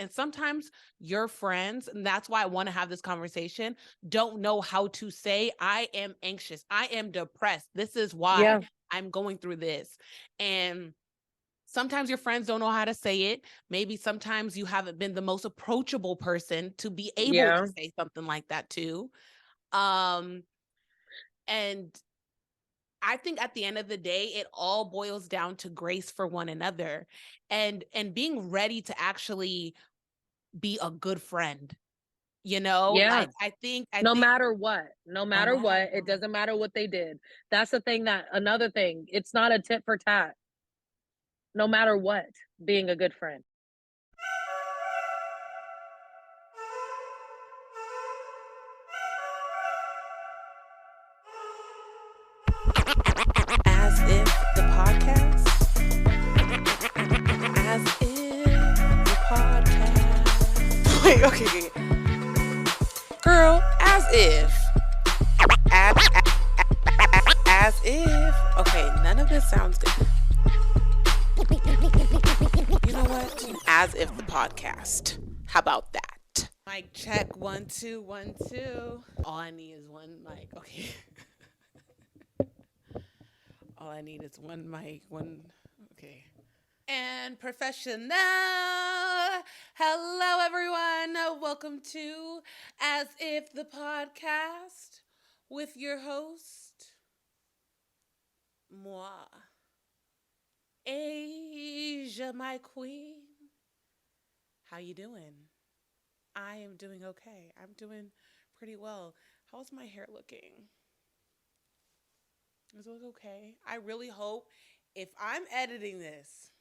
And sometimes your friends, and that's why I want to have this conversation, don't know how to say, I am anxious, I am depressed. This is why I'm going through this. And sometimes your friends don't know how to say it. Maybe sometimes you haven't been the most approachable person to be able to say something like that too. And I think at the end of the day, it all boils down to grace for one another and being ready to actually be a good friend. Like I think No no matter what, matter it what. doesn't matter what they did. That's the thing, another thing, it's not a tit for tat. No matter what, being a good friend. As if the podcast. As if the podcast. Wait, okay. Girl, as if. As if. Okay, none of this sounds good. You know what? As if the podcast. How about that? Mic check 1 2 1 2. All I need is one mic. Okay. All I need is one mic. Okay. And professional. Hello, everyone. Welcome to As If the Podcast with your host, moi, Asia, my queen. How you doing? I am doing okay. I'm doing pretty well. How's my hair looking? Does it look okay? I really hope if I'm editing this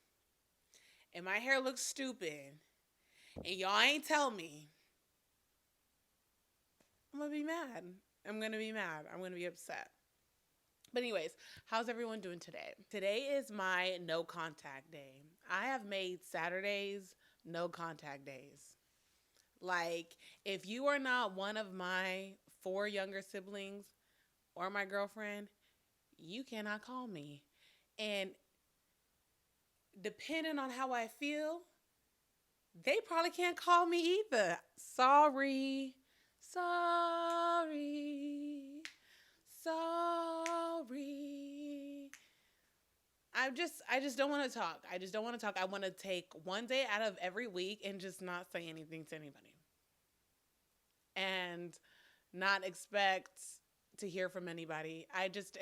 and my hair looks stupid and y'all ain't tell me, I'm gonna be mad. I'm gonna be mad. I'm gonna be upset. But anyways, how's everyone doing today? Today is my no contact day. I have made Saturdays no contact days. Like, if you are not one of my 4 younger siblings or my girlfriend, you cannot call me. And depending on how I feel, they probably can't call me either. Sorry. Sorry. Sorry. I just don't want to talk. I just don't want to talk. I want to take one day out of every week and just not say anything to anybody. And not expect to hear from anybody. I just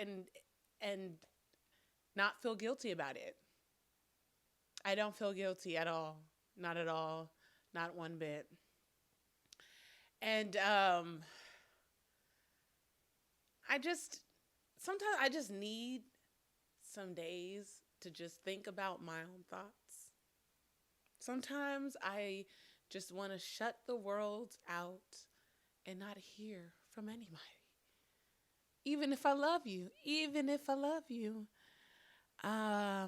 and not feel guilty about it. I don't feel guilty at all. Not at all. Not one bit. And I just sometimes I just need some days to just think about my own thoughts. Sometimes I just want to shut the world out and not hear from anybody. Even if I love you, I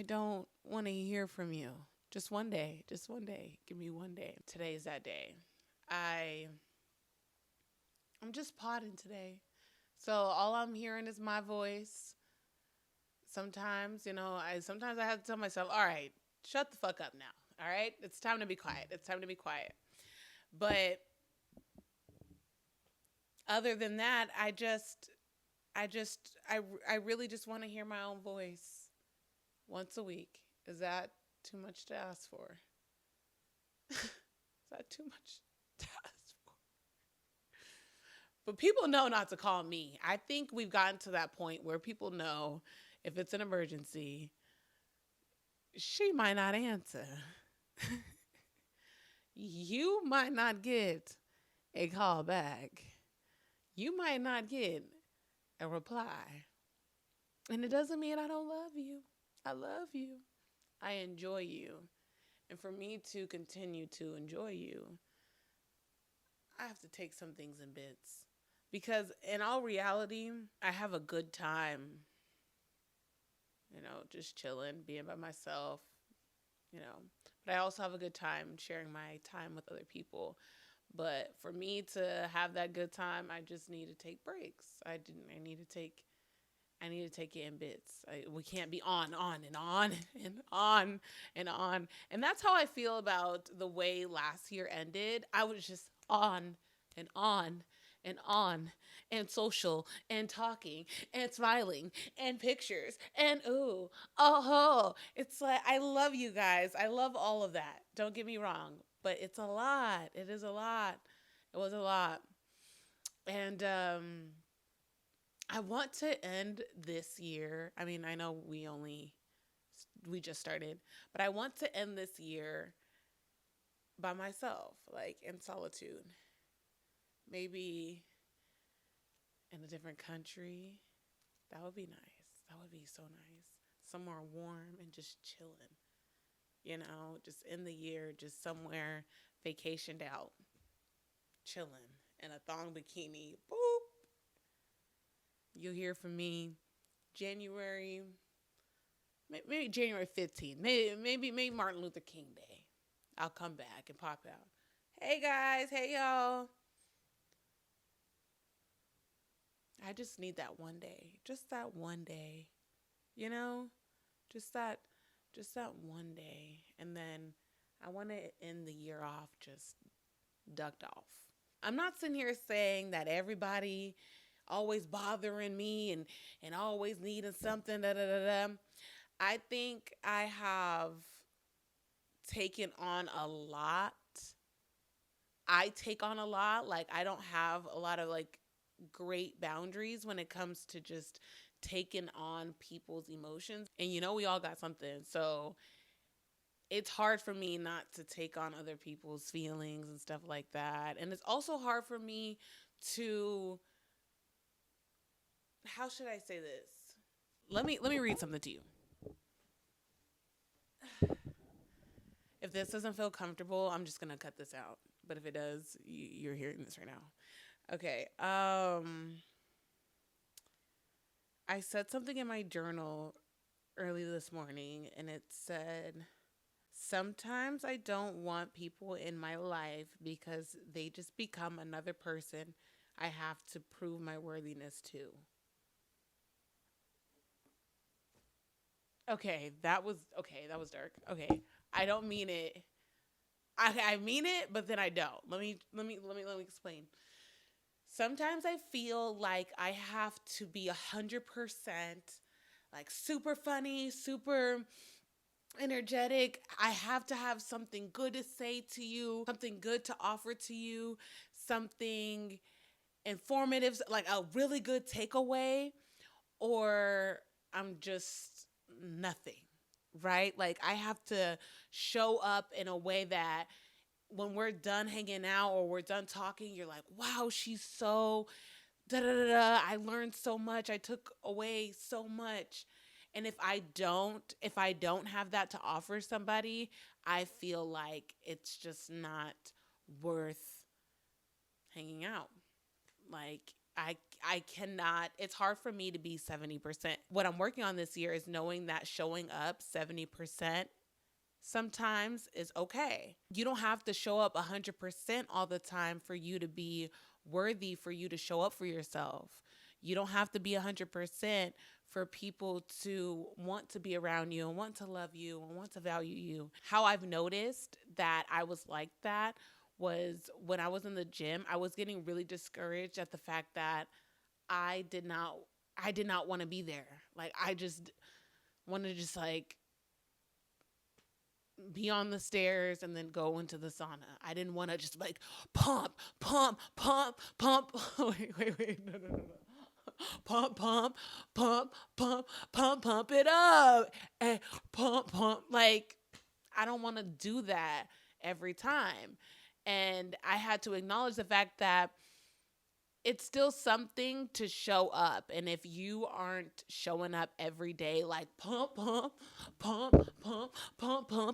don't want to hear from you. Just one day. Give me one day. Today is that day. I'm just potting today. So all I'm hearing is my voice. Sometimes, sometimes I have to tell myself, all right, shut the fuck up now. All right? It's time to be quiet. But other than that, I really just want to hear my own voice once a week. Is that too much to ask for? Is that too much to ask for? But people know not to call me. I think we've gotten to that point where people know if it's an emergency, she might not answer. You might not get a call back. You might not get a reply. And it doesn't mean I don't love you. I love you. I enjoy you. And for me to continue to enjoy you, I have to take some things in bits. Because in all reality, I have a good time, just chilling, being by myself, But I also have a good time sharing my time with other people. But for me to have that good time, I just need to take breaks. I need to take I need to take it in bits. We can't be on, and on, and on, and on. And that's how I feel about the way last year ended. I was just on and on and on, and social, and talking, and smiling, and pictures, and ooh, oh. It's like, I love you guys. I love all of that. Don't get me wrong. But it's a lot. It is a lot. It was a lot. And I want to end this year. I mean, I know we just started, but I want to end this year by myself, like in solitude. Maybe in a different country. That would be nice. That would be so nice. Somewhere warm and just chilling. Just in the year, just somewhere vacationed out, chilling in a thong bikini. Boop. You'll hear from me January, maybe January 15th, maybe Martin Luther King Day. I'll come back and pop out. Hey guys, hey y'all. I just need that one day. Just that one day. You know? Just that just that one day. And then I want to end the year off just ducked off. I'm not sitting here saying that everybody always bothering me and always needing something da da da da. I think I have taken on a lot. I take on a lot. Like, I don't have a lot of like great boundaries when it comes to just taking on people's emotions. And we all got something. So it's hard for me not to take on other people's feelings and stuff like that. And it's also hard for me to, how should I say this? Let me read something to you. If this doesn't feel comfortable, I'm just gonna cut this out. But if it does, you're hearing this right now. Okay. I said something in my journal early this morning, and it said, "Sometimes I don't want people in my life because they just become another person I have to prove my worthiness to." Okay. That was dark. Okay, I don't mean it. I mean it, but then I don't. Let me explain. Sometimes I feel like I have to be 100% like super funny, super energetic. I have to have something good to say to you, something good to offer to you, something informative, like a really good takeaway, or I'm just nothing, right? Like, I have to show up in a way that when we're done hanging out or we're done talking, you're like, wow, she's so da da da da. I learned so much. I took away so much. And if I don't have that to offer somebody, I feel like it's just not worth hanging out. Like, I cannot, it's hard for me to be 70%. What I'm working on this year is knowing that showing up 70% sometimes is okay. You don't have to show up 100% all the time for you to be worthy, for you to show up for yourself. You don't have to be 100% for people to want to be around you and want to love you and want to value you. How I've noticed that I was like that was when I was in the gym, I was getting really discouraged at the fact that I did not I did not want to be there. Like, I just wanted to just like be on the stairs and then go into the sauna. I didn't want to just like pump, pump, pump, pump. Wait. No. Pump, pump, pump, pump, pump it up. And pump. Like, I don't want to do that every time. And I had to acknowledge the fact that it's still something to show up. And if you aren't showing up every day, like pump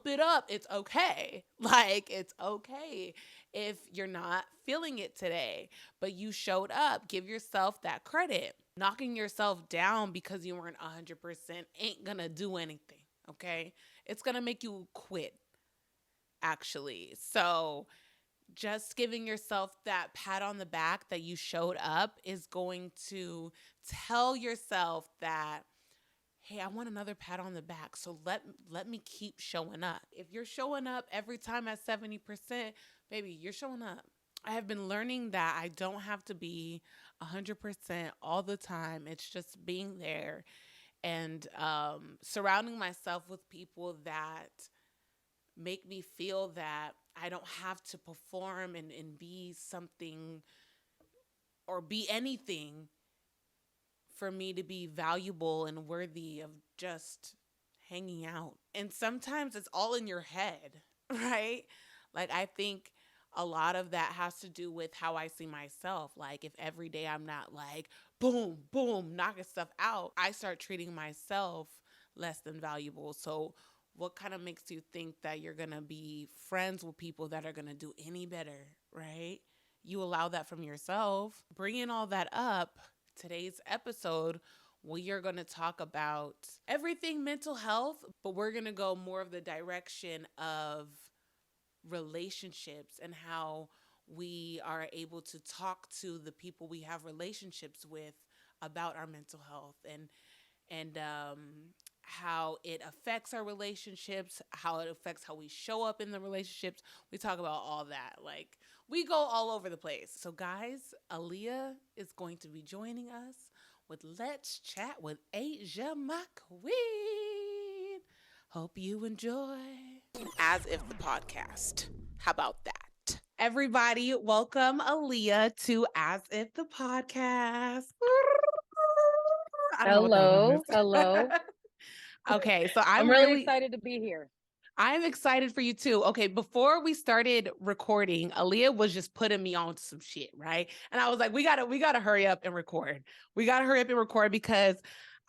it up, it's okay. Like, it's okay if you're not feeling it today, but you showed up. Give yourself that credit. Knocking yourself down because you weren't 100% ain't gonna do anything, okay? It's gonna make you quit, actually. So, just giving yourself that pat on the back that you showed up is going to tell yourself that, hey, I want another pat on the back. So let me keep showing up. If you're showing up every time at 70%, baby, you're showing up. I have been learning that I don't have to be 100% all the time. It's just being there and surrounding myself with people that make me feel that I don't have to perform and be something or be anything for me to be valuable and worthy of just hanging out. And sometimes it's all in your head, right? Like, I think a lot of that has to do with how I see myself. Like, if every day I'm not like, boom, boom, knocking stuff out, I start treating myself less than valuable. So, what kind of makes you think that you're going to be friends with people that are going to do any better, right? You allow that from yourself. Bringing all that up, today's episode, we are going to talk about everything mental health, but we're going to go more of the direction of relationships and how we are able to talk to the people we have relationships with about our mental health and how it affects our relationships, how it affects how we show up in the relationships. We talk about all that. Like, we go all over the place. So, guys, Aaliyah is going to be joining us with Let's Chat with Asia, my queen. Hope you enjoy. As if the podcast. How about that? Everybody, welcome Aaliyah to As If the Podcast. I don't know what that was. Hello, hello. Okay, so I'm really excited to be here. I'm excited for you too. Okay, before we started recording, Aaliyah was just putting me on to some shit, right? And I was like, we gotta hurry up and record. We gotta hurry up and record because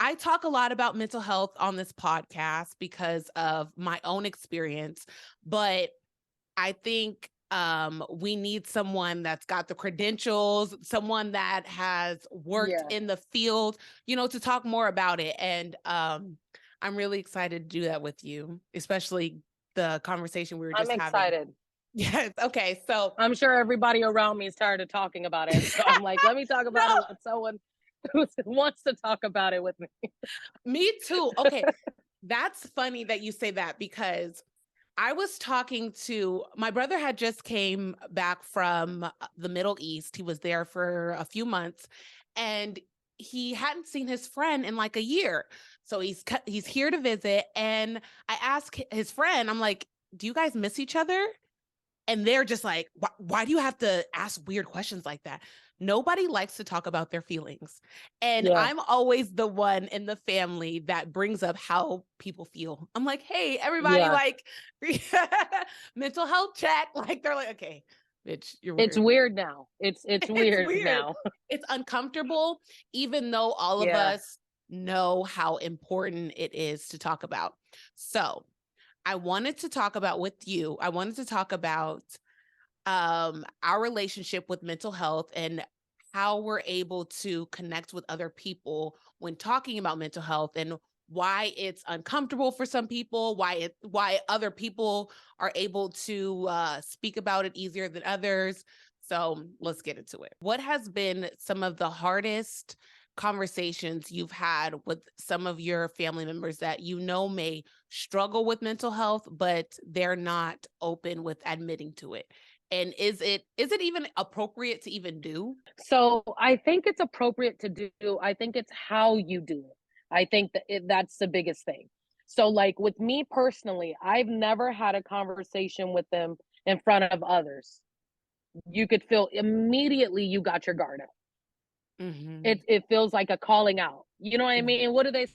I talk a lot about mental health on this podcast because of my own experience, but I think we need someone that's got the credentials, someone that has worked Yeah, in the field, to talk more about it. And I'm really excited to do that with you, especially the conversation we were I'm just having. excited. Yes. Okay. So, I'm sure everybody around me is tired of talking about it. So I'm like, let me talk about it no, with someone who wants to talk about it with me. me too. Okay. That's funny that you say that because I was talking to my brother had just came back from the Middle East. He was there for a few months and he hadn't seen his friend in like a year. So he's here to visit and I asked his friend, I'm like, "Do you guys miss each other?" And they're just like, why do you have to ask weird questions like that? Nobody likes to talk about their feelings. And Yeah, I'm always the one in the family that brings up how people feel. I'm like, hey, everybody, yeah. like, mental health check. Like, they're like, okay, bitch, you're It's weird. weird now. It's It's weird weird. now. It's uncomfortable, even though all of Yeah. us know how important it is to talk about. So, I wanted to talk about with you, I wanted to talk about our relationship with mental health and how we're able to connect with other people when talking about mental health and why it's uncomfortable for some people, why other people are able to speak about it easier than others. So let's get into it. What has been some of the hardest conversations you've had with some of your family members that may struggle with mental health, but they're not open with admitting to it? And is it even appropriate to even do? So I think it's appropriate to do. I think it's how you do it. I think that's the biggest thing. So, like with me personally, I've never had a conversation with them in front of others. You could feel immediately you got your guard up. Mhm. It feels like a calling out. You know what I Yeah. mean? What do they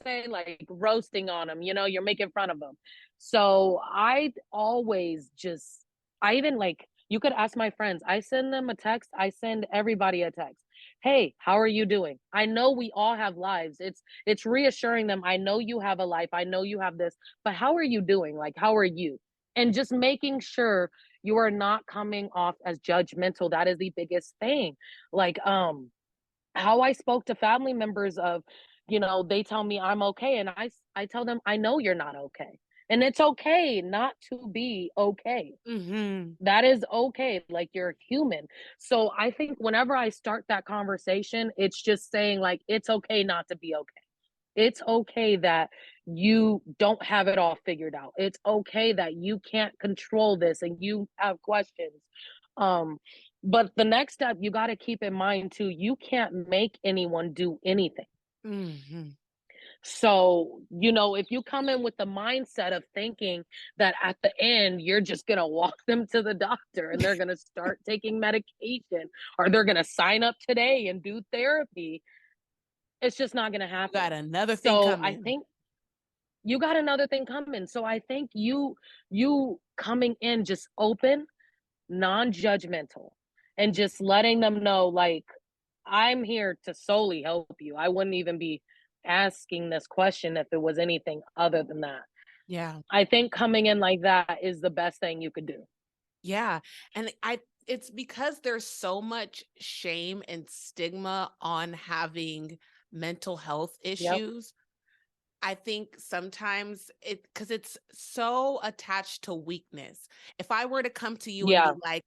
say? Like roasting on them. You're making fun of them. So I always just, I even like, you could ask my friends. I send them a text. I send everybody a text. Hey, how are you doing? I know we all have lives. It's reassuring them. I know you have a life. I know you have this, but how are you doing? Like, how are you? And just making sure you are not coming off as judgmental. That is the biggest thing. Like, how I spoke to family members of, they tell me I'm okay, and I tell them I know you're not okay. And it's okay not to be okay. Mhm. That is okay. Like, you're human. So I think whenever I start that conversation, it's just saying, like, it's okay not to be okay. It's okay that you don't have it all figured out. It's okay that you can't control this and you have questions. Um, but the next step, you got to keep in mind too, you can't make anyone do anything. Mhm. So, if you come in with the mindset of thinking that at the end you're just going to walk them to the doctor and they're going to start taking medication or they're going to sign up today and do therapy, it's just not going to You got happen. another thing So, I coming. think you got another thing coming. So, I think you coming in just open, non-judgmental, and just letting them know, like, I'm here to solely help you. I wouldn't even be asking this question if it was anything other than that. Yeah. I think coming in like that is the best thing you could do. Yeah. And it's because there's so much shame and stigma on having mental health Yep. issues. I think sometimes because it's so attached to weakness. If I were to come to you and be Yeah. like,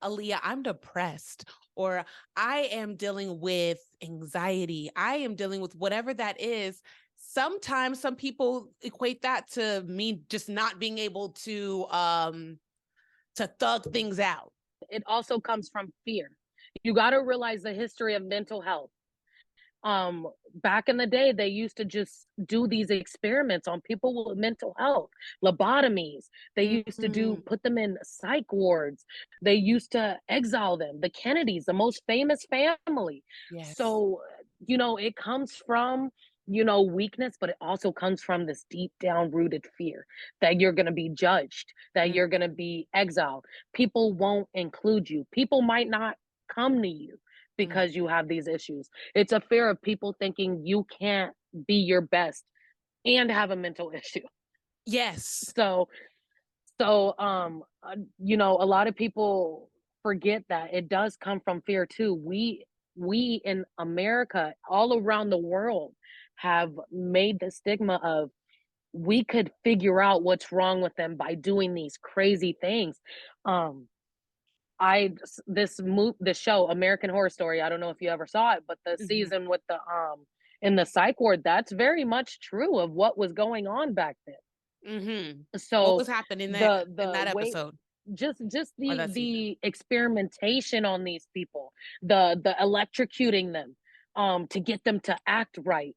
Aaliyah, I'm depressed, or I am dealing with anxiety, I am dealing with whatever that is. Sometimes some people equate that to me just not being able to thug things out. It also comes from fear. You got to realize the history of mental health. Back in the day, they used to just do these experiments on people with mental health, lobotomies. They used to Mhm. put them in psych wards. They used to exile them. The Kennedys, the most famous family. Yes. So, it comes from, weakness, but it also comes from this deep down rooted fear that you're going to be judged, that Mm. you're going to be exiled. People won't include you. People might not come to you Mm. because you have these issues. It's a fear of people thinking you can't be your best and have a mental issue. Yes. So a lot of people forget that it does come from fear too. We in America, all around the world, have made the stigma of we could figure out what's wrong with them by doing these crazy things. Um, this show American Horror Story. I don't know if you ever saw it, but the Mhm. season with the in the psych ward, that's very much true of what was going on back then. Mhm. What So was happening in the that way episode just or the that season? the experimentation on these people, the electrocuting them to get them to act right,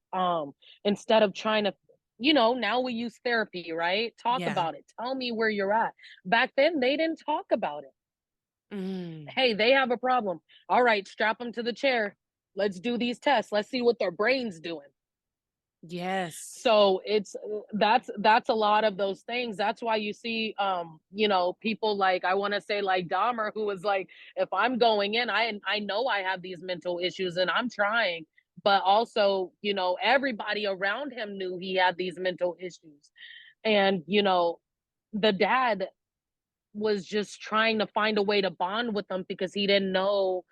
instead of trying to, now we use therapy, right? Talk Yeah. about it, tell me where you're at. Back then they didn't talk about it. Mm. Hey, they have a problem. All right, strap them to the chair. Let's do these tests. Let's see what their brain's doing. Yes. So that's a lot of those things. That's why you see people like, I want to say, like Dahmer, who was like, if I'm going in, I know I have these mental issues and I'm trying, but also, everybody around him knew he had these mental issues. And the dad was just trying to find a way to bond with them because he didn't know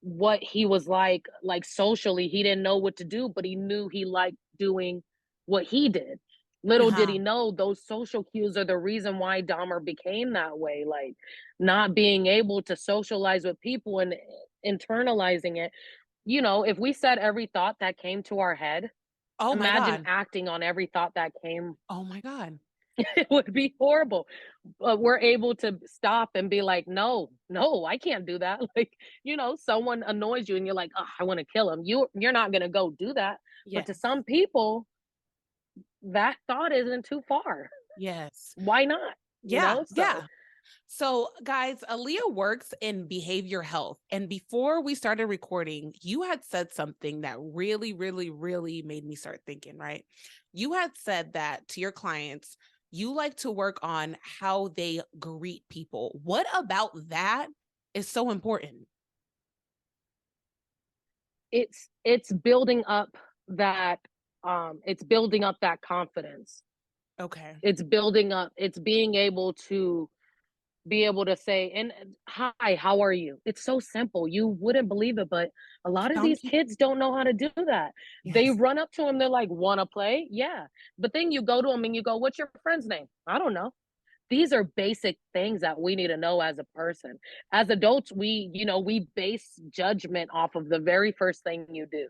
what he was like socially. He didn't know what to do, but he knew he liked doing what he did. Little did Uh-huh. he know those social cues are the reason why Dahmer became that way, like not being able to socialize with people and internalizing it. If we said every thought that came to our head, Oh my imagine god. acting on every thought that came. Oh my god. It would be horrible. But we're able to stop and be like, no, no, I can't do that. Like, someone annoys you and you're like, oh, I want to kill him. You're not gonna go do that. But to Yes. some people, that thought isn't too far. Yes. Why not? Yeah. So Yeah. So, guys, Aaliyah works in behavior health. And before we started recording, you had said something that really, really, really made me start thinking, right? You had said that to your clients, you like to work on how they greet people. What about that is so important? it's building up that it's building up that confidence. Okay. It's building up, it's being able to be able to say, and hi, how are you? It's so simple. You wouldn't believe it, but a lot of these Don't you? kids don't know how to do that. They Yes. run up to them, they're like, wanna play? Yeah. But then you go to them and you go, what's your friend's name? I don't know. These are basic things that we need to know as a person. As adults, we base judgment off of the very first thing you do.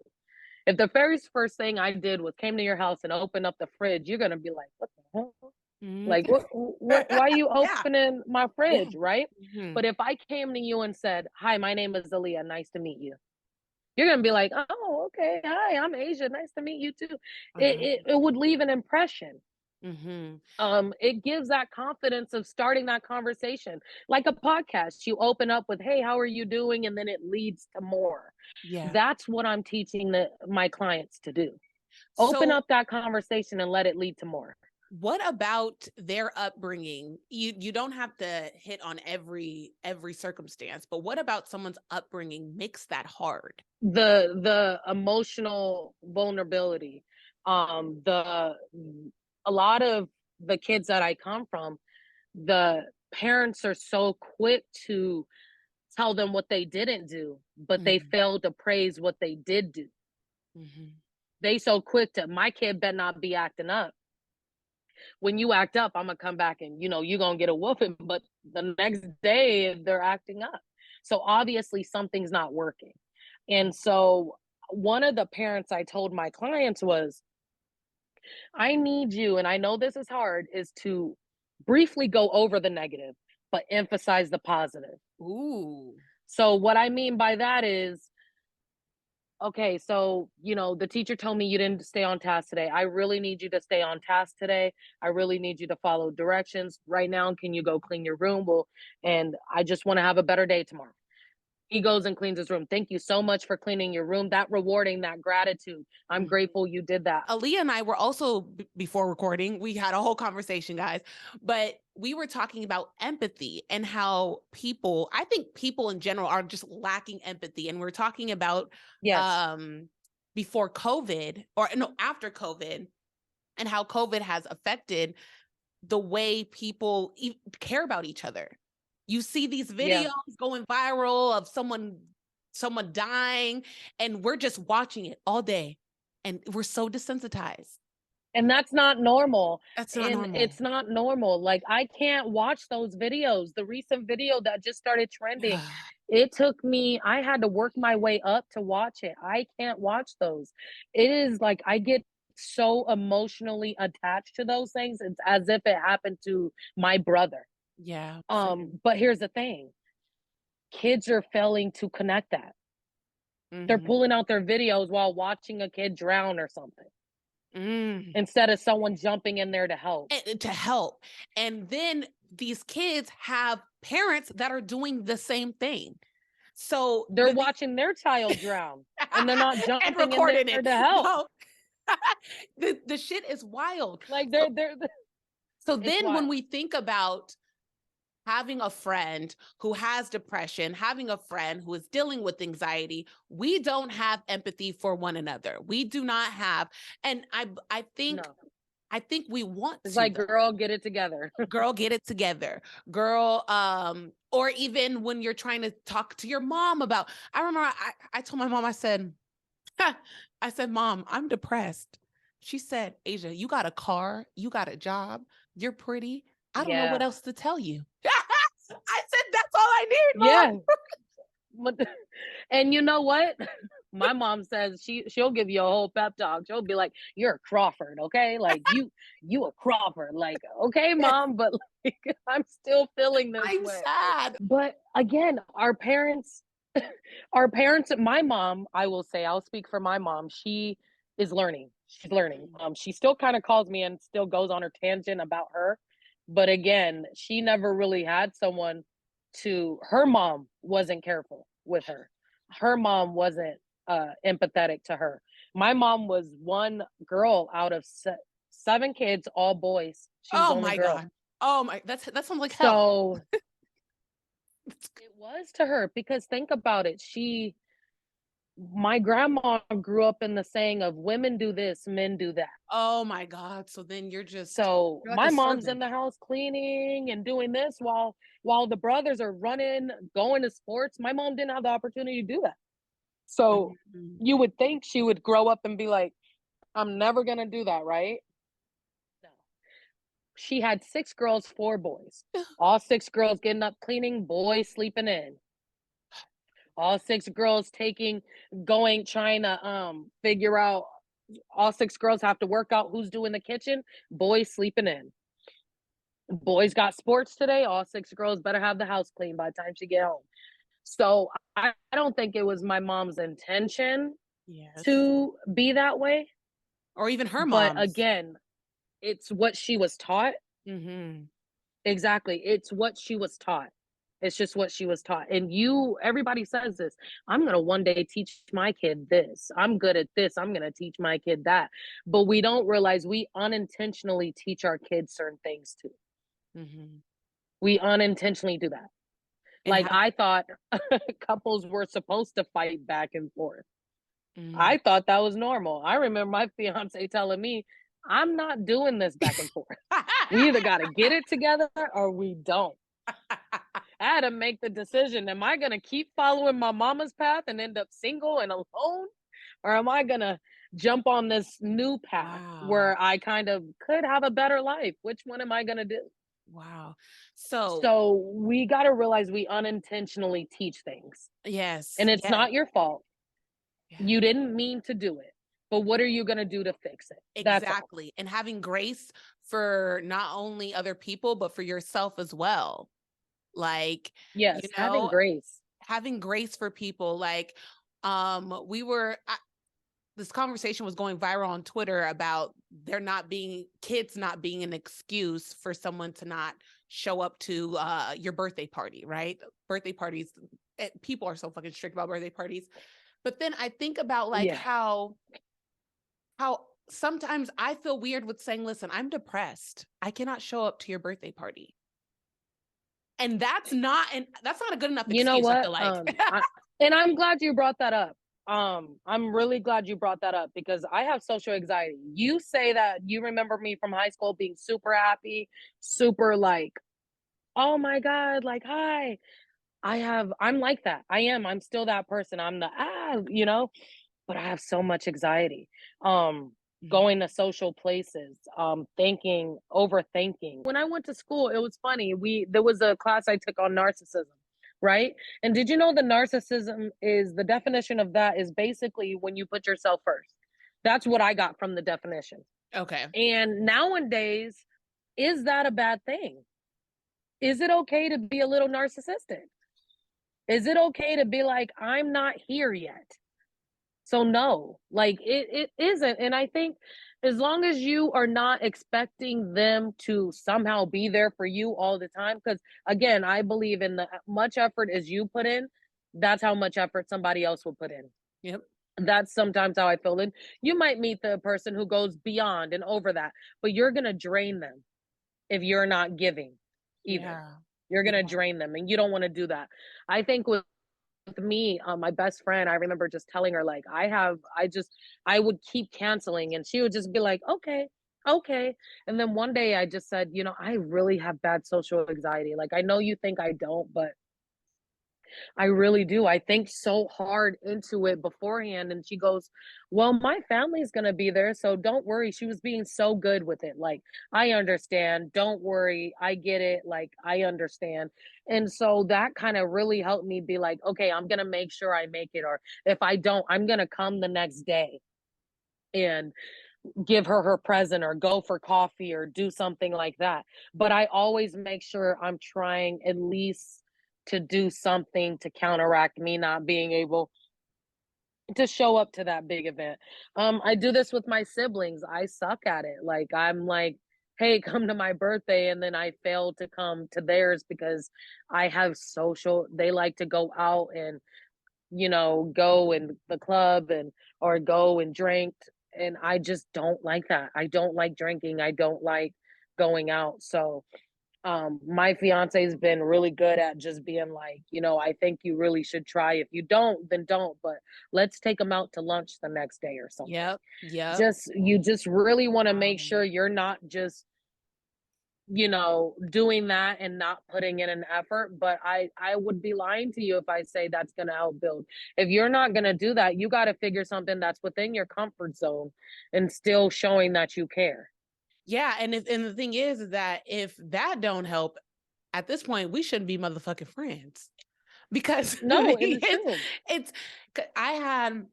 If the very first thing I did was came to your house and opened up the fridge, you're gonna be like, what the hell? Mhm. Like, what, why are you Yeah. opening my Yeah. fridge, right? Mhm. But if I came to you and said, hi, my name is Aaliyah, nice to meet you, you're gonna be like, oh, okay, hi, I'm Asia, nice to meet you too. Uh-huh. It would leave an impression. Mhm. It gives that confidence of starting that conversation. Like a podcast, you open up with, hey, how are you doing? And then it leads to more. Yeah. That's what I'm teaching my clients to do. Open So up that conversation and let it lead to more. what about their upbringing? You don't have to hit on every circumstance, but what about someone's upbringing makes that hard? The emotional vulnerability. The A lot of the kids that I come from, the parents are so quick to tell them what they didn't do, but they Mhm. fail to praise what they did do. Mhm. They so quick to, my kid better not be acting up. When you act up, I'm gonna come back and you're gonna get a whooping. But the next day they're acting up. So obviously something's not working. And so one of the parents I told my clients was, I need you, and I know this is hard, is to briefly go over the negative, but emphasize the positive. Ooh. So what I mean by that is, okay, so, the teacher told me you didn't stay on task today. I really need you to stay on task today. I really need you to follow directions. Right now, can you go clean your room? Well, and I just want to have a better day tomorrow. He goes and cleans his room. Thank you so much for cleaning your room. That rewarding, that gratitude. I'm Mhm. grateful you did that. Aaliyah and I were also before recording, we had a whole conversation, guys, but we were talking about empathy and how I think people in general are just lacking empathy. And we're talking about Yes. um before COVID, or no, after COVID, and how COVID has affected the way people care about each other. You see these Yeah. videos going viral of someone dying, and we're just watching it all day, and we're so desensitized. And that's not normal. That's not And normal. it's not normal. Like, I can't watch those videos. The recent video that just started trending, it took me, I had to work my way up to watch it. I can't watch those. It is like I get so emotionally attached to those things. It's as if it happened to my brother. Yeah, same. But here's the thing. Kids are failing to connect that. They're Mhm. pulling out their videos while watching a kid drown or something Mm. instead of someone jumping in there to help. And to help. And then these kids have parents that are doing the same thing. So They're watching their child drown and they're not and jumping in there recording it. to help. No. The shit is wild. Like, So they're so it's then when wild. we think about having a friend who has depression, having a friend who is dealing with anxiety, we don't have empathy for one another. We do not have, and No. I think we want It's to like, though. girl, get it together. Girl, get it together. Girl, or even when you're trying to talk to your mom about, I remember I told my mom, I said, I said, Mom, I'm depressed. She said, Asia, you got a car, you got a job, you're pretty. I don't know what Yeah. else to tell you. I said, that's all I need, Mom. Yeah. And you know what? My mom says she'll give you a whole pep talk. She'll be like, "You're a Crawford, okay? Like, you a Crawford. Like, okay, mom, but like I'm still feeling this I'm way." sad. But again, our parents, my mom, I will say, I'll speak for my mom. She is learning. She's learning. She still kind of calls me and still goes on her tangent about her. But again, she never really had someone her mom wasn't careful with her. Her mom wasn't empathetic to her. My mom was one girl out of seven kids, all boys. She was the Oh only my girl. God. Oh my, that sounds like hell. So it was to her because think about it. my grandma grew up in the saying of women do this, men do that. Oh my God. So then So you're like a my mom's in servant. the house cleaning and doing this while the brothers are running, going to sports. My mom didn't have the opportunity to do that. So Mhm. you would think she would grow up and be like, I'm never gonna do that, right? No. She had 6 girls, 4 boys. All 6 girls getting up cleaning, boys sleeping in. All 6 girls trying to figure out, all 6 girls have to work out who's doing the kitchen, boys sleeping in. Boys got sports today, all 6 girls better have the house clean by the time she get home. So I don't think it was my mom's intention Yes. to be that way. Or even her But moms. again, it's what she was taught. Hmm. Exactly. It's what she was taught. It's just what she was taught. And everybody says this, I'm going to one day teach my kid this. I'm good at this. I'm going to teach my kid that. But we don't realize we unintentionally teach our kids certain things too. Hmm. We unintentionally do that. And Like how, I thought couples were supposed to fight back and forth. mm. I thought that was normal. I remember my fiance telling me, I'm not doing this back and forth. We either got to get it together or we don't. I had to make the decision. Am I going to keep following my mama's path and end up single and alone? Or am I going to jump on this new path Wow. where I kind of could have a better life? Which one am I going to do? Wow. So, So we got to realize we unintentionally teach things. yes, And it's yes, not your fault. yes, You didn't mean to do it. But what are you going to do to fix it? That's all. exactly. And having grace for not only other people, but for yourself as well. Like, you Yes, having know, grace. having grace for people. Like, we were, this conversation was going viral on Twitter about there not being kids not being an excuse for someone to not show up to your birthday party, right? Birthday parties, people are so fucking strict about birthday parties. But then I think about like Yeah. how sometimes I feel weird with saying, "Listen, I'm depressed. I cannot show up to your birthday party." And that's not a good enough You know excuse, I what? feel like. And I'm glad you brought that up. I'm really glad you brought that up because I have social anxiety. You say that you remember me from high school being super happy, super like, oh my God, like, hi. I'm like that. I'm still that person. I'm but I have so much anxiety. Um, Mhm. Going to social places, thinking, overthinking. When I went to school, it was funny. There was a class I took on narcissism, right? And did you know the narcissism is the definition of that is basically when you put yourself first. That's what I got from the definition. Okay. And nowadays, is that a bad thing? Is it okay to be a little narcissistic? Is it okay to be like, I'm not here yet? So no, like it isn't. And I think as long as you are not expecting them to somehow be there for you all the time, because again, I believe in the much effort as you put in, that's how much effort somebody else will put in. Yep. That's sometimes how I feel. And you might meet the person who goes beyond and over that, but you're gonna drain them if you're not giving either. Yeah. You're gonna Yeah. drain them, and you don't want to do that. I think with me, my best friend, I remember just telling her, like, I would keep canceling, and she would just be like, okay, okay. And then one day I just said, I really have bad social anxiety. Like, I know you think I don't, but I really do. I think so hard into it beforehand. And she goes, well, my family's going to be there. So don't worry. She was being so good with it. Like, I understand. Don't worry. I get it. Like, I understand. And so that kind of really helped me be like, okay, I'm going to make sure I make it. Or if I don't, I'm going to come the next day and give her present or go for coffee or do something like that. But I always make sure I'm trying at least to do something to counteract me not being able to show up to that big event. I do this with my siblings. I suck at it. Like I'm like, hey, come to my birthday, and then I fail to come to theirs because I have social. They like to go out and go in the club and or go and drink. And I just don't like that. I don't like drinking. I don't like going out. So My fiance's been really good at just being like, I think you really should try. If you don't, then don't. But let's take them out to lunch the next day or something. Yep. Yep. Just you just really want to make Um, sure you're not just doing that and not putting in an effort. But I would be lying to you if I say that's going to help build. If you're not going to do that, you got to figure something that's within your comfort zone and still showing that you care. yeah, and the thing is that if that don't help, at this point we shouldn't be motherfucking friends because No, and it's it's true. it's I had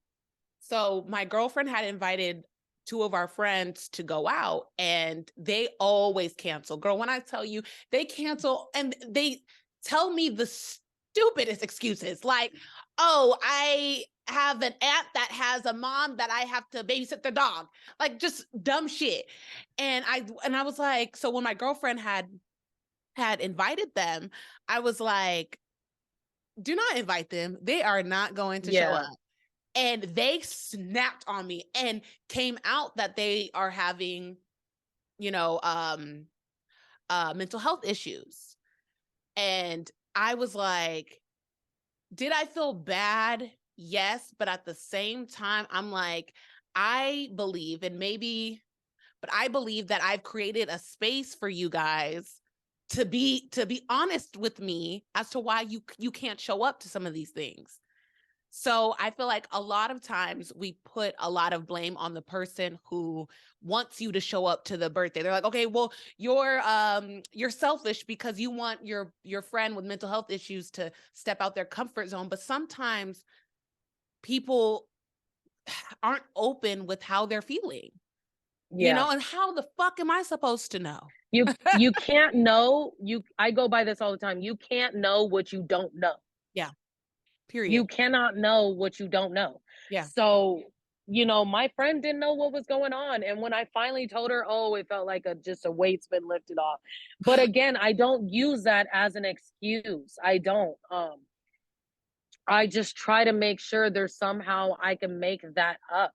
so my girlfriend had invited two of our friends to go out and they always cancel. Girl, when I tell you they cancel and they tell me the stupidest excuses like, "Oh, I have an aunt that has a mom that I have to babysit the dog." Like just dumb shit. And I was like, so when my girlfriend had invited them, I was like, "Do not invite them. They are not going to show Yeah. up." And they snapped on me and came out that they are having, you know, mental health issues. And I was like, did I feel bad? Yes, but at the same time, I'm like, I believe, and maybe, but I believe that I've created a space for you guys to be honest with me as to why you can't show up to some of these things. So I feel like a lot of times we put a lot of blame on the person who wants you to show up to the birthday. They're like, okay, well, you're selfish because you want your friend with mental health issues to step out their comfort zone. But sometimes people aren't open with how they're feeling, Yeah. and how the fuck am I supposed to know? You can't know, I go by this all the time. You can't know what you don't know. Yeah. You Period. cannot know what you don't know. Yeah. So, my friend didn't know what was going on. And when I finally told her, oh, it felt like just a weight's been lifted off. But again, I don't use that as an excuse. I don't. I just try to make sure there's somehow I can make that up.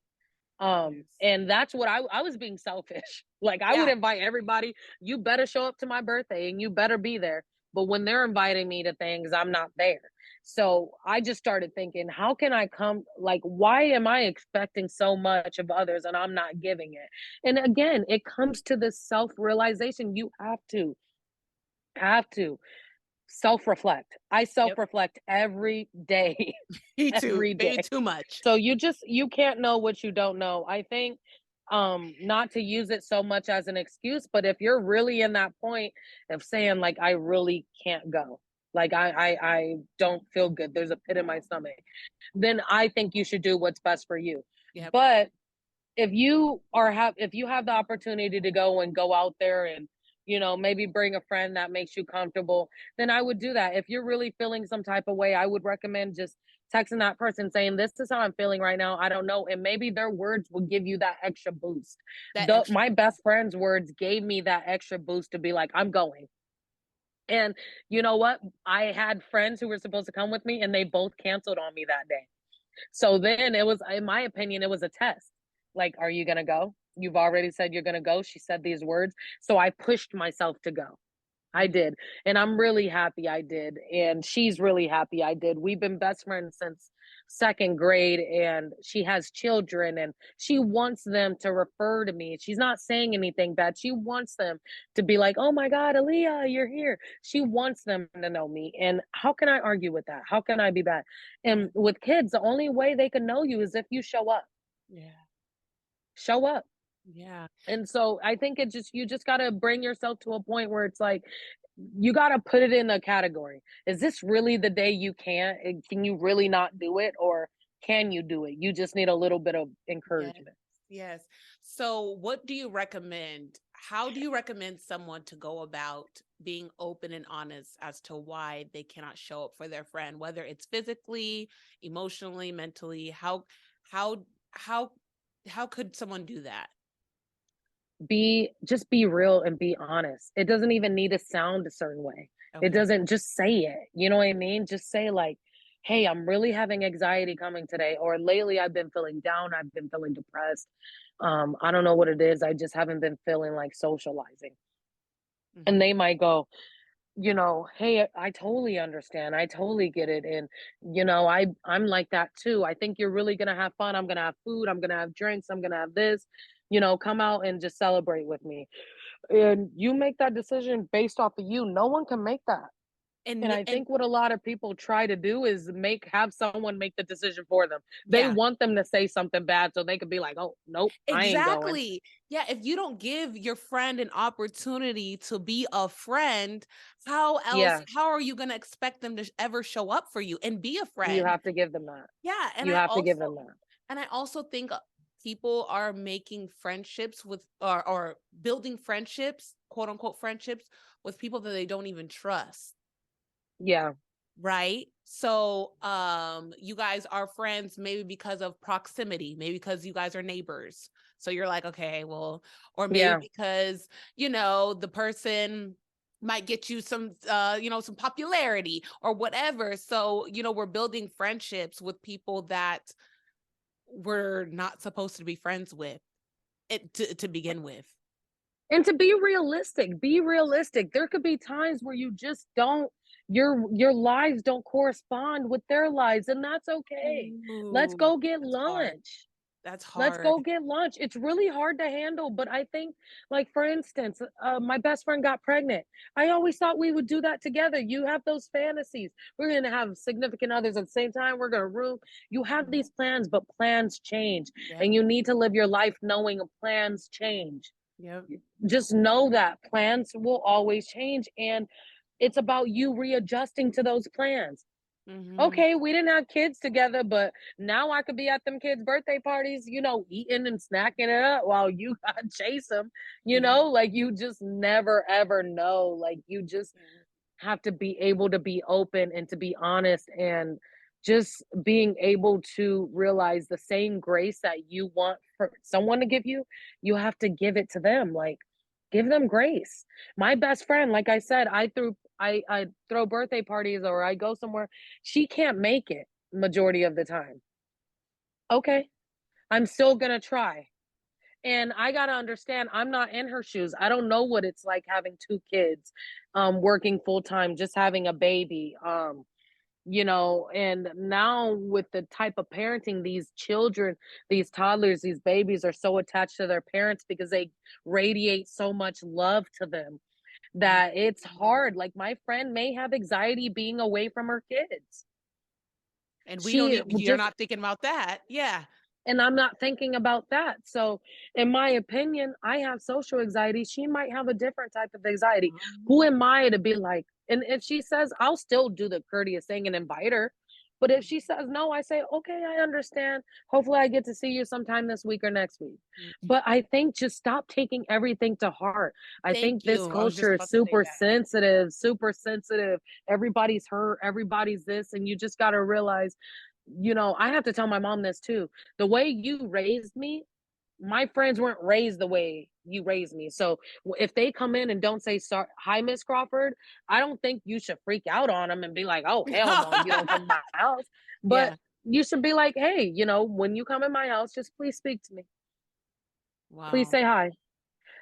Yes. And that's what I was being selfish. Like I would Yeah. invite everybody, you better show up to my birthday and you better be there. But when they're inviting me to things, I'm not there. So I just started thinking, how can I come, like, why am I expecting so much of others and I'm not giving it? And again, it comes to this self-realization. You have to self-reflect. I Yep. self-reflect every day, Me too. every Maybe day. too much. So you can't know what you don't know. I think not to use it so much as an excuse, but if you're really in that point of saying like I really can't go. Like I don't feel good. There's a pit in my stomach. Then I think you should do what's best for you. Yep. But if you have the opportunity to go out there and maybe bring a friend that makes you comfortable, then I would do that. If you're really feeling some type of way, I would recommend just texting that person saying, this is how I'm feeling right now, I don't know, and maybe their words will give you that extra boost. That The extra. My best friend's words gave me that extra boost to be like, I'm going. And you know what, I had friends who were supposed to come with me and they both canceled on me that day. So then it was, in my opinion, it was a test. Like, are you going to go? You've already said you're going to go. She said these words. So I pushed myself to go. I Mhm. did. And I'm really happy I did. And she's really happy I did. We've been best friends since second grade, and she has children and she wants them to refer to me. She's not saying anything bad. She wants them to be like, oh my God, Aaliyah, you're here. She wants them to know me. And how can I argue with that? How can I be bad? Yeah. And with kids, the only way they can know you is if you show up. Yeah. Show up. Yeah. And so I think you just got to bring yourself to a point where it's like you got to put it in a category. Is this really the day you can't? Can you really not do it, or can you do it? You just need a little bit of Yes. encouragement. Yes. So, what do you recommend? How do you recommend someone to go about being open and honest as to why they cannot show up for their friend, whether it's physically, emotionally, mentally? How how how could someone do that? Be real and be honest. It doesn't even need to sound a certain way. It Okay. doesn't, just say it. You know what I mean? Just say like, "Hey, I'm really having anxiety coming today," or "Lately I've been feeling down, I've been feeling depressed. I don't know what it is. I just haven't been feeling like socializing." And Mm-hmm. they might go, "Hey, I totally understand. I totally get it. And I'm like that too. I think you're really gonna have fun. I'm gonna have food, I'm gonna have drinks, I'm gonna have this. Come out and just celebrate with me." And you make that decision based off of you. No one can make that. And I And think what a lot of people try to do is have someone make the decision for them. They yeah. want them to say something bad so they could be like, "Oh, nope, I ain't going." Exactly. Yeah, if you don't give your friend an opportunity to be a friend, Yeah, how are you going to expect them to ever show up for you and be a you friend? have to give them that. Yeah, You have to give them that. and I also think people are making friendships with or building friendships, quote unquote friendships with people that they don't even trust. Yeah, Right? So, you guys are friends maybe because of proximity, maybe because you guys are neighbors. So you're like, okay, well, or maybe yeah. because, the person might get you some some popularity or whatever. So, we're building friendships with people that we're not supposed to be friends with to begin with. And to be realistic. There could be times where you just don't your lives don't correspond with their lives, and that's okay. Let's Ooh, go get that's hard. lunch. That's Let's go hard. get lunch. It's really hard to handle, but I think, like, for instance, my best friend got pregnant. I always thought we would do that together. You have those fantasies. We're going to have significant others at the same time. We're going to room. You have these plans, but plans change, Yep. and you need to live your life knowing plans change. Yep. Just know that plans will always change, and it's about you readjusting to those plans. Mhm. Okay, we didn't have kids together, but now I could be at them kids' birthday parties, eating and snacking it up while you gotta chase them. Yeah. Like, you just never ever know. Like, you just Yeah. have to be able to be open and to be honest, and just being able to realize the same grace that you want for someone to give you, you have to give it to them. Like, give them grace. My best friend, like I said, I throw birthday parties or I go somewhere. She can't make it majority of the time. Okay, I'm still gonna try. And I gotta understand, I'm not in her shoes. I don't know what it's like having two kids, working full time, just having a baby. And now with the type of parenting, these children, these toddlers, these babies are so attached to their parents because they radiate so much love to them that it's Mhm. hard. Like, my friend may have anxiety being away from her kids. And we don't She even you're just not thinking about that. Yeah. And I'm not thinking about that. So, in my opinion, I have social anxiety. She might have a different type of anxiety. Who am I to be like, and if she says, I'll still do the courteous thing and invite her. But if she says no, I say, okay, I understand. Hopefully, I get to see you sometime this week or next week. Mhm. But I think just stop taking everything to heart. I Thank think this you. I was just culture is about to say super that. sensitive, super sensitive. Everybody's hurt, everybody's this. And you just got to realize, I have to tell my mom this too. The way you raised me, my friends weren't raised the way you raised me. So if they come in and don't say sorry, hi, Miss Crawford, I don't think you should freak out on them and be like, oh, hell no, you don't come to my house. But Yeah. you should be like, hey, when you come in my house, just please speak to me. Please Wow. say hi.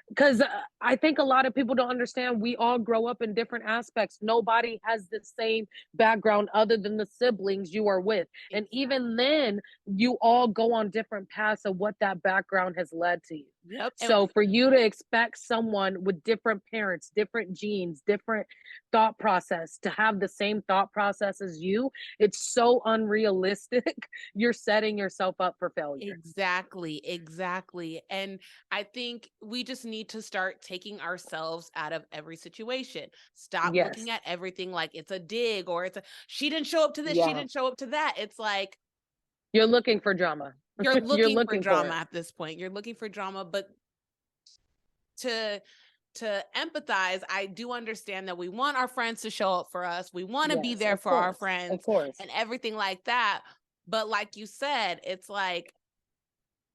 Because I think a lot of people don't understand, we all grow up in different aspects. Nobody has the same background other than the siblings you are with. And even Exactly. then, you all go on different paths of what that background has led to you. Yep. So for you to expect someone with different parents, different genes, different thought process to have the same thought process as you, it's so unrealistic. You're setting yourself up for failure. Exactly, exactly. And I think we just need to start taking ourselves out of every situation. Stop looking Yes. at everything like it's a dig or she didn't show up to this, she Yeah. didn't show up to that. It's like You're looking for drama. you're You're looking for looking for drama it. at this point. You're looking for drama, but to empathize, I do understand that we want our friends to show up for us. We want to be Yes, there of for our course. Of friends course. and everything like that. But like you said, it's like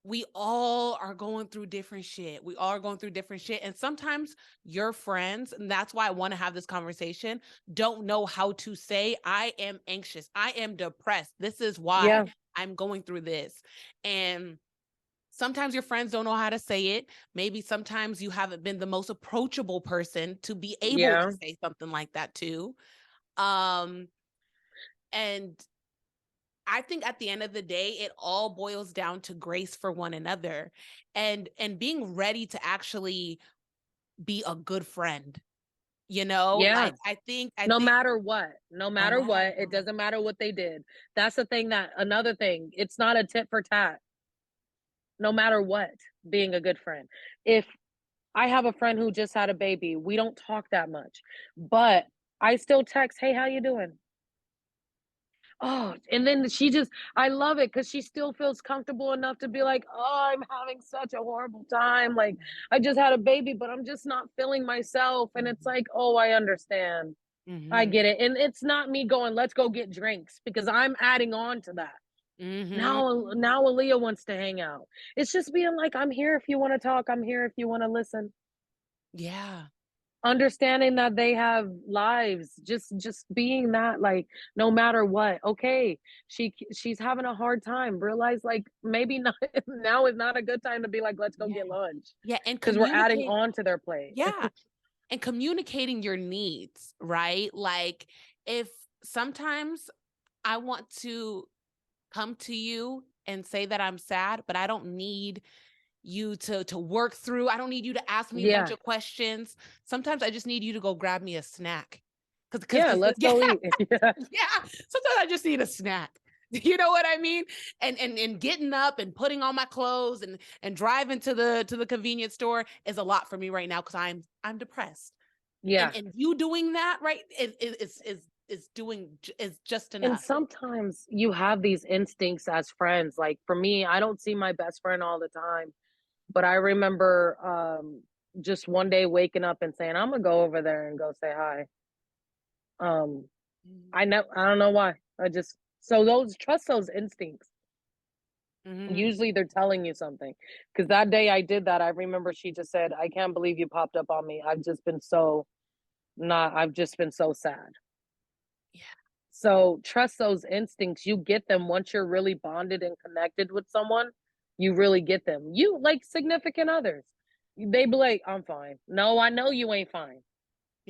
we all are going through different shit. We all are going through different shit. And sometimes your friends, and that's why I want to have this conversation, don't know how to say, I am anxious. I am depressed. This is why Yeah. I'm going through this. And Sometimes your friends don't know how to say it. Maybe sometimes you haven't been the most approachable person to be able to Yeah. say something like that too. Um, and I think at the end of the day, it all boils down to grace for one another and being ready to actually be a good friend. Yeah. Like I No think matter what, no no matter matter what, it what. doesn't matter what they did. That's the thing, that another thing, it's not a tit for tat, no matter what, being a good friend. If I have a friend who just had a baby, we don't talk that much, but I still text, "Hey, how you doing?" Oh, and then she just, I love it because she still feels comfortable enough to be like, "Oh, I'm having such a horrible time. Like, I just had a baby, but I'm just not feeling myself." And it's like, "Oh, I understand. I Mhm. get it." And it's not me going, "Let's go get drinks," because I'm adding on to that. Mhm. Now Aaliyah wants to hang out. It's just being like, "I'm here if you want to talk. I'm here if you want to listen." Yeah. Understanding that they have lives, just being that, like, no matter what, okay, she's having a hard time, realize, like, maybe not now is not a good time to be like, "Let's go Yeah. get lunch," Yeah, and because we're adding communicate. on to their plate. Yeah, and communicating your needs, right? Like if sometimes I want to come to you and say that I'm sad, but I don't need you to work through. I don't need you to ask me a bunch Yeah, of questions. Sometimes I just need you to go grab me a snack. yeah, Cuz let's yeah, go eat. Yeah, yeah, sometimes I just need a snack. You know what I mean? And getting up and putting on my clothes and driving to the convenience store is a lot for me right now cuz I'm depressed. yeah. And you doing that, right? Is just And enough. sometimes you have these instincts as friends, like, for me, I don't see my best friend all the time, but I remember, just one day waking up and saying, "Imma go over there and go say hi." Um, I don't know why. I just, so those, trust those instincts. Mhm. Usually they're telling you something. Because that day I did that, I remember she just said, "I can't believe you popped up on me. I've just been so sad." Yeah. So trust those instincts. You get them once you're really bonded and connected with someone. You really get them. You like significant others. They be like, "I'm fine." No, I know you ain't fine.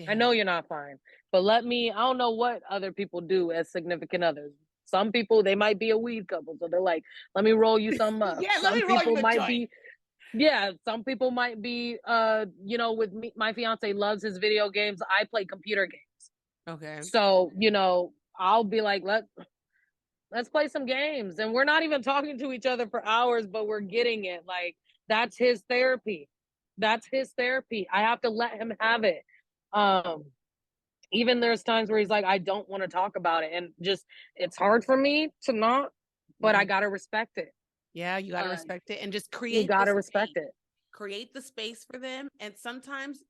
I Yeah. know you're not fine. But I don't know what other people do as significant others. Some people, they might be a weed couple. So they're like, "Let me roll you some up." Yeah, let Some me roll you people the might joint. be, yeah, some people might be, with me, my fiance loves his video games. I play computer games. Okay. So, I'll be like, let's play some games. And we're not even talking to each other for hours, but we're getting it. Like, that's his therapy. That's his therapy. I have to let him have it. Um, Even there's times where he's like, "I don't want to talk about it." And just, it's hard for me to not, but I Mhm. gotta respect it. Yeah, you got to Uh, respect it and just you create the gotta respect space. it. Create the space for them and sometimes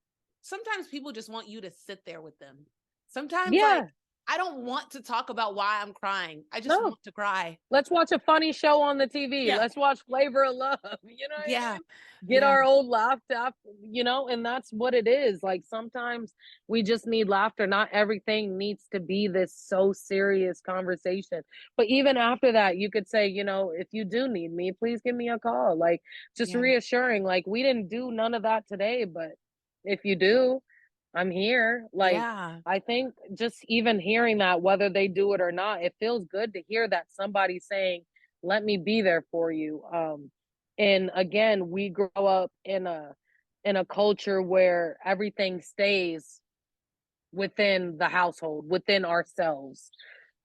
people just want you to sit there with them. Sometimes like Yeah. I don't want to talk about why I'm crying. I just No. want to cry. Let's watch a funny show on the TV. Yeah. Let's watch Flavor of Love. You know what I Yeah. mean? Get Yeah. our old laughter, and that's what it is. Like, sometimes we just need laughter. Not everything needs to be this so serious conversation. But even after that, you could say, "If you do need me, please give me a call." Like, just Yeah. reassuring, like, we didn't do none of that today, but if you do, I'm here. Like, Yeah. I think just even hearing that, whether they do it or not, it feels good to hear that somebody's saying, "Let me be there for you." And again, we grow up in a culture where everything stays within the household, within ourselves.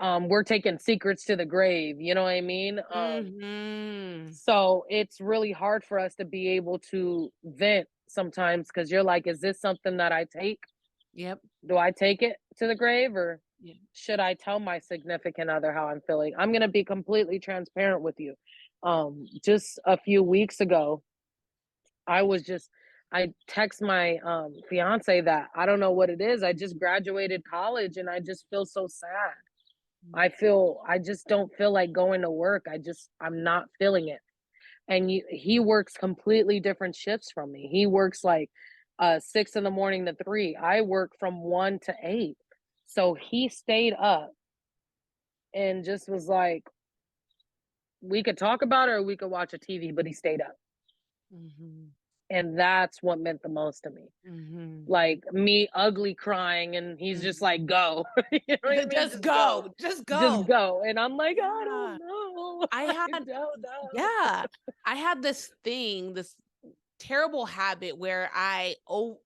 We're taking secrets to the grave. You know what I mean? Mhm. So it's really hard for us to be able to vent sometimes, because you're like, "Is this something that I take? Yep. Do I take it to the grave, or Yeah. should I tell my significant other how I'm feeling?" I'm going to be completely transparent with you. Just a few weeks ago, I was just, I text my fiance that I don't know what it is. I just graduated college and I just feel so sad. I just don't feel like going to work. I'm not feeling it. And he works completely different shifts from me. He works like 6 in the morning to 3. I work from 1 to 8. So he stayed up and just was like, we could talk about it or we could watch a TV, but he stayed up. Mhm. And that's what meant the most to me. Mhm. Like me ugly crying and he's just Mhm. like, go. You know what I mean? Just Just go. go. Just Just go. go. And I'm like, I Yeah. don't know. I I had don't know. yeah. I had this thing, this terrible habit where I don't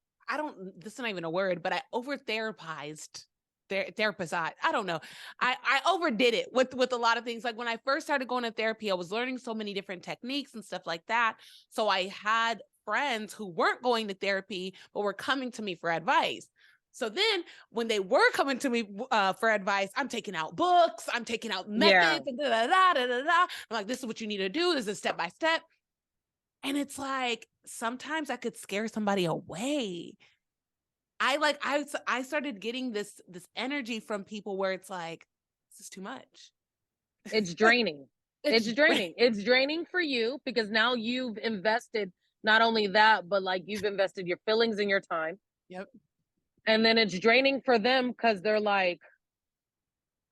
this is not even a word, but I over therapized therapist. I don't know. I overdid it with a lot of things. Like when I first started going to therapy, I was learning so many different techniques and stuff like that. So I had friends who weren't going to therapy but were coming to me for advice. So then when they were coming to me for advice, I'm taking out books, I'm taking out Yeah. methods, and da, da, da, da, da, da. I'm like, this is what you need to do. This is step by step. And it's like sometimes I could scare somebody away. I started getting this energy from people where it's like, this is too much. It's draining. It's It's draining. It's draining for you because now you've invested not only that, but like you've invested your feelings and your time. yep. And then it's draining for them because they're like,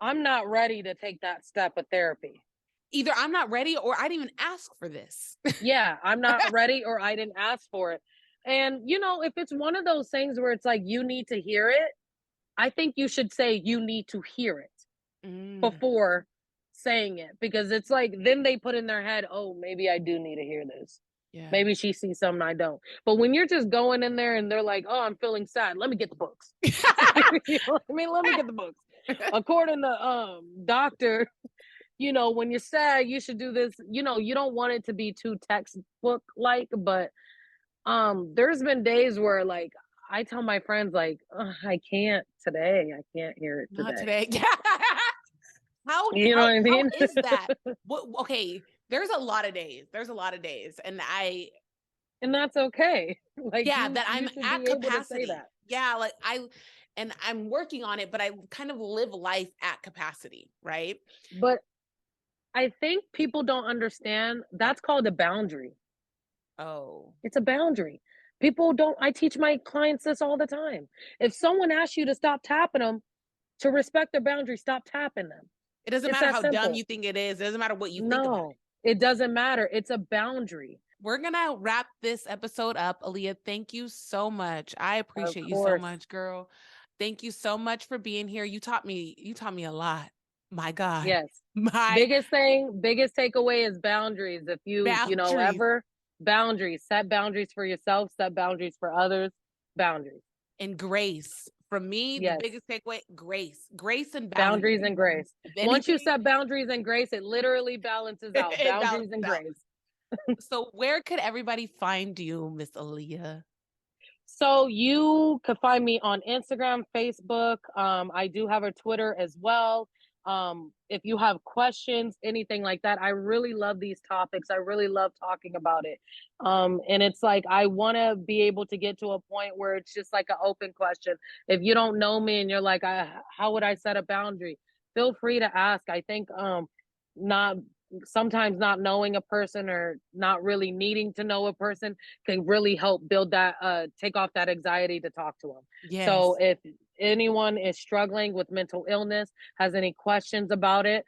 I'm not ready to take that step of therapy. Either I'm not ready or I didn't even ask for this. Yeah, I'm not ready or I didn't ask for it. And, you know, if it's one of those things where it's like you need to hear it, I think you should say you need to hear it Mm, before saying it because it's like then they put in their head, oh, maybe I do need to hear this. yeah. Maybe she sees something I don't. But when you're just going in there and they're like, oh, I'm feeling sad, let me get the books. You know what I mean? Let me get the books. According to doctor, you know, when you're sad, you should do this. You know, you don't want it to be too textbook like, but there's been days where like I tell my friends like I can't today. I can't hear it Not today. today. how You know what I how mean? is that? What okay, there's a lot of days. There's a lot of days. And And that's okay. Like yeah, you that I'm you should at be able to say capacity. that. Yeah, like I'm working on it, but I kind of live life at capacity, right? But I think people don't understand Yeah. that's called a boundary. Oh. It's a boundary. People don't I teach my clients this all the time. If someone asks you to stop tapping them, to respect their boundary, stop tapping them. It doesn't It's matter that how dumb simple. you think it is. It doesn't matter what you think about it. No, it doesn't matter. It's a boundary. We're gonna wrap this episode up. Aaliyah, thank you so much. I Of appreciate you so course. much, girl. Thank you so much for being here. You taught me a lot. My God. Yes. My Biggest takeaway is boundaries. If you know, boundaries ever boundaries, set boundaries for yourself, set boundaries for others, boundaries. and grace. From me, the Yes. biggest takeaway, grace. Grace and boundaries. Boundaries and grace. If Once you anything, set boundaries and grace, it literally balances out. it Boundaries balances and out. grace. So where could everybody find you, Miss Aaliyah? So you could find me on Instagram, Facebook. I do have a Twitter as well. If you have questions, anything like that, I really love these topics. I really love talking about it. And it's like I want to be able to get to a point where it's just like an open question. If you don't know me and you're like, how would I set a boundary? Feel free to ask. I think not sometimes not knowing a person or not really needing to know a person can really help build that take off that anxiety to talk to them. So Yes. if anyone is struggling with mental illness, has any questions about it,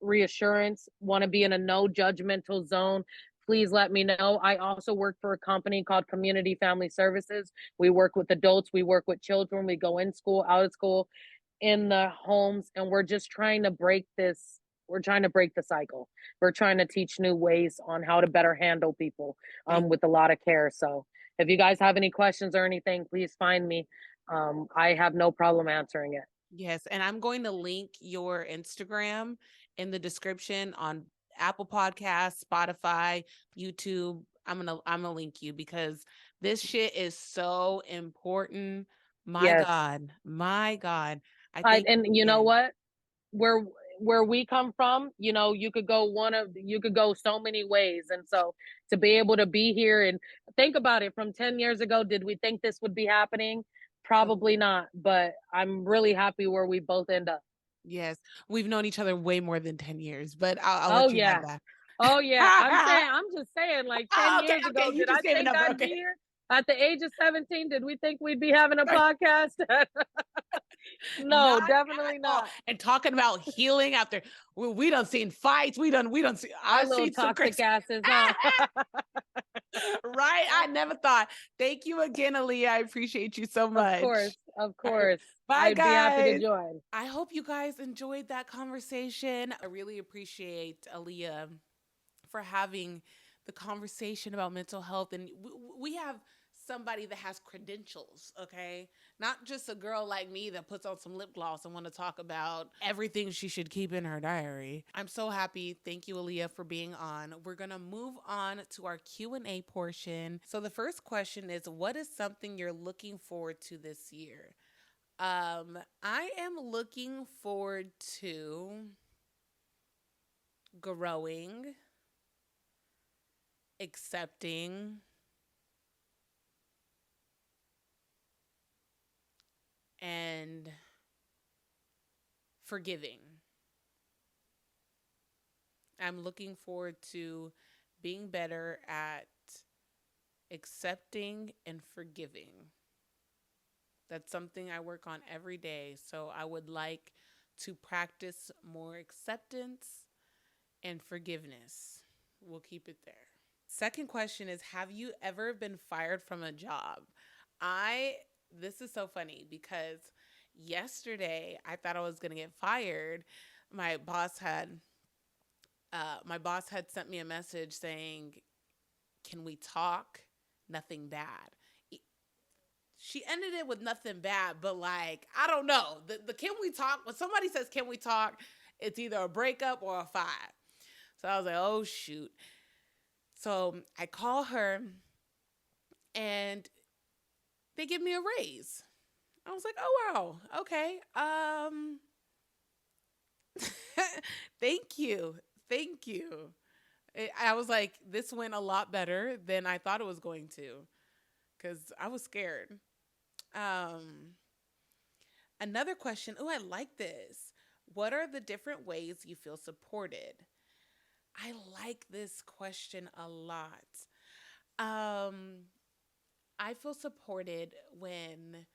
reassurance, want to be in a no judgmental zone, please let me know. I also work for a company called Community Family Services. We work with adults, we work with children, we go in school, out of school, in the homes, and we're just trying to break this, we're trying to break the cycle. We're trying to teach new ways on how to better handle people Thank with a lot of care. So if you guys have any questions or anything, please find me. I have no problem answering it. Yes, and I'm going to link your Instagram in the description on Apple Podcasts, Spotify, YouTube. I'm gonna link you because this shit is so important. My Yes. God. My God. I I thank and you you know again. what? where where we come from, you know, you could go so many ways. And so to be able to be here and think about it from 10 years ago, did we think this would be happening? No. Probably not, but I'm really happy where we both end up. Yes. We've known each other way more than 10 years, but I'll Oh let you have yeah. that. Oh yeah. I'm just saying like 10 Oh, okay, years okay. ago, You did I just gave a think number. I'd be Okay. here? At the age of 17, did we think we'd be having a podcast? No, Not at definitely all. not. And talking about healing after we done seen fights. We done see Our I've little seen some toxic crazy. asses, huh? Right? I never thought. Thank you again, Aaliyah. I appreciate you so Of course, much. of All right. course. Bye, I'd be happy to guys. join. I hope you guys enjoyed that conversation. I really appreciate Aaliyah for having the conversation about mental health. And we have somebody that has credentials, okay? Not just a girl like me that puts on some lip gloss and want to talk about everything she should keep in her diary. I'm so happy. Thank you, Aaliyah, for being on. We're going to move on to our Q&A portion. So the first question is, what is something you're looking forward to this year? I am looking forward to growing, accepting, and forgiving. I'm looking forward to being better at accepting and forgiving. That's something I work on every day. So I would like to practice more acceptance and forgiveness. We'll keep it there. Second question is, have you ever been fired from a job? I This is so funny because yesterday I thought I was going to get fired. My boss had sent me a message saying, "Can we talk? Nothing bad." She ended it with nothing bad, but like, I don't know. The can we talk, when somebody says can we talk, it's either a breakup or a five. So I was like, oh shoot. So I call her and they give me a raise. I was like, oh wow, okay. Thank you. Thank you. I was like, this went a lot better than I thought it was going to because I was scared. Um, Another question. Oh, I like this. What are the different ways you feel supported? I like this question a lot. Um, I feel supported when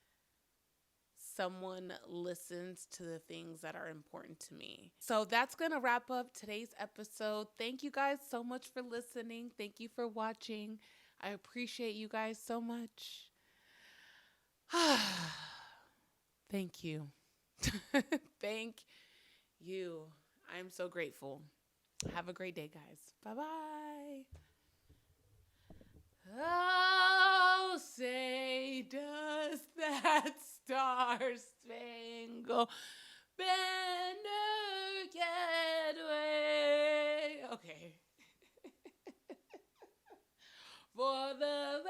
someone listens to the things that are important to me. So that's going to wrap up today's episode. Thank you guys so much for listening. Thank you for watching. I appreciate you guys so much. Thank you. Thank you. I'm so grateful. Have a great day, guys. Bye bye. Oh, say, does that star spangled banner get way? Okay. For the